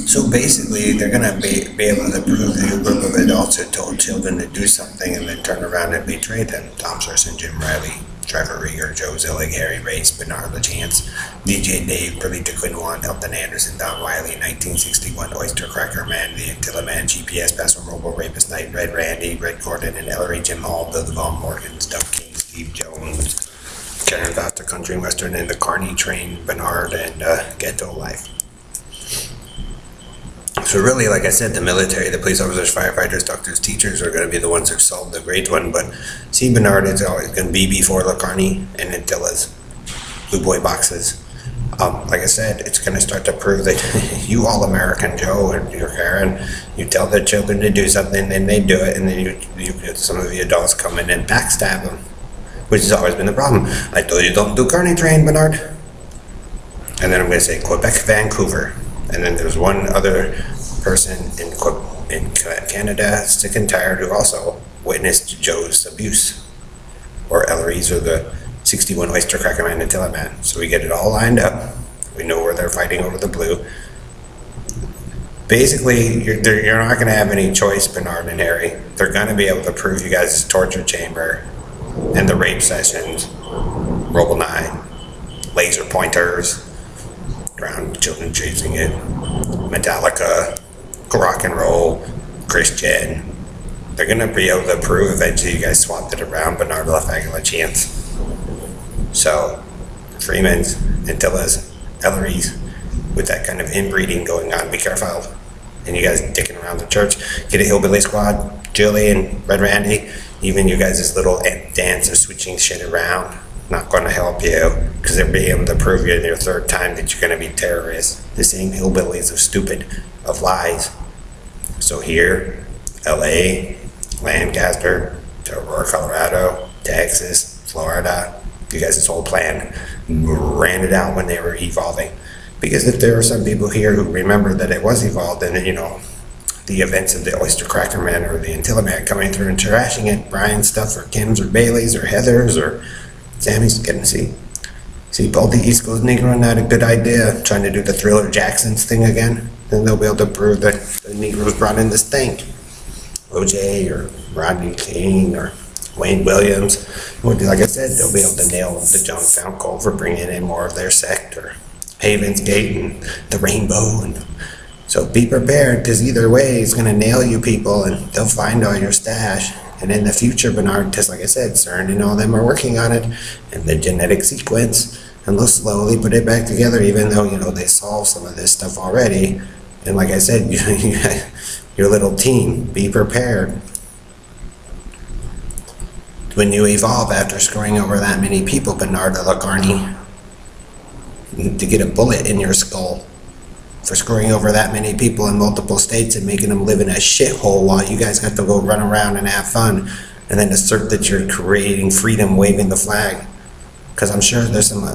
So basically, they're going to be able to prove that a group of adults had told children to do something and then turn around and betray them. Tom Serson, Jim Riley, Trevor Rieger, Joe Zillig, Harry Race, Bernard LaChance, DJ Dave, Perlita Quinwan, Elton Anderson, Don Wiley, 1961, Oyster Cracker Man, The Antilla Man, GPS, Paso Robo, Rapist Knight, Red Randy, Red Gordon, and Ellery, Jim Hall, Bill DeVaughn, Morgans, Doug King, Steve Jones, Karen Vasta, Country Western, and the Carney Train, Bernard, and Ghetto Life. So really, like I said, the military, the police officers, firefighters, doctors, teachers are going to be the ones who solve the great one. But C. Bernard is always going to be before LaCarney and Antilla's Blue Boy boxes. Like I said, it's going to start to prove that you all American Joe and your Karen, you tell the children to do something, then they do it, and then some of the adults come in and backstab them, which has always been the problem. I told you don't do Carney Train, Bernard. And then I'm going to say Quebec, Vancouver. And then there's one other person in Canada, sick and tired, who also witnessed Joe's abuse, or Ellery's, or the 61 Oyster Cracker Man and Tilla Man. So we get it all lined up. We know where they're fighting over the blue. Basically, you're not going to have any choice, Bernard and Harry. They're going to be able to prove you guys' torture chamber and the rape sessions, Robo 9, laser pointers, around children chasing it, Metallica, rock and roll, Christian. They're going to be able to prove eventually you guys swapped it around, Bernard LaFagula-Chance. So, Freeman's, Antilla's, Ellery's, with that kind of inbreeding going on, be careful. And you guys dicking around the church, get a hillbilly squad, Julian, Red Randy, even you guys' little dance of switching shit around. Not going to help you, because they'll be able to prove you in your third time that you're going to be terrorists. The same hillbillies of stupid, of lies. So here, LA, Lancaster, Aurora, Colorado, Texas, Florida, you guys' whole plan ran it out when they were evolving. Because if there are some people here who remember that it was evolved, and the events of the Oyster Cracker Man or the Antilla Man coming through and trashing it, Brian's stuff, or Kim's, or Bailey's, or Heather's, or Sammy's getting Paul the East Coast Negro not a good idea, trying to do the Thriller Jacksons thing again. Then they'll be able to prove that the Negroes brought in this thing. OJ or Rodney King or Wayne Williams. Like I said, they'll be able to nail the John Falco for bringing in more of their sect, or Haven's Gate and the Rainbow. And so be prepared, because either way, it's going to nail you people, and they'll find all your stash. And in the future, Bernard, just like I said, CERN and all them are working on it, and the genetic sequence, and they'll slowly put it back together, even though, they solved some of this stuff already. And like I said, your little team, be prepared. When you evolve after screwing over that many people, Bernard LaCarney, to get a bullet in your skull for screwing over that many people in multiple states and making them live in a shithole while you guys got to go run around and have fun, and then assert that you're creating freedom, waving the flag. Because I'm sure there's some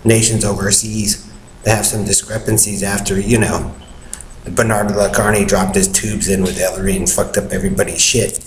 nations overseas that have some discrepancies after, Bernard LaCarney dropped his tubes in with Ellery and fucked up everybody's shit.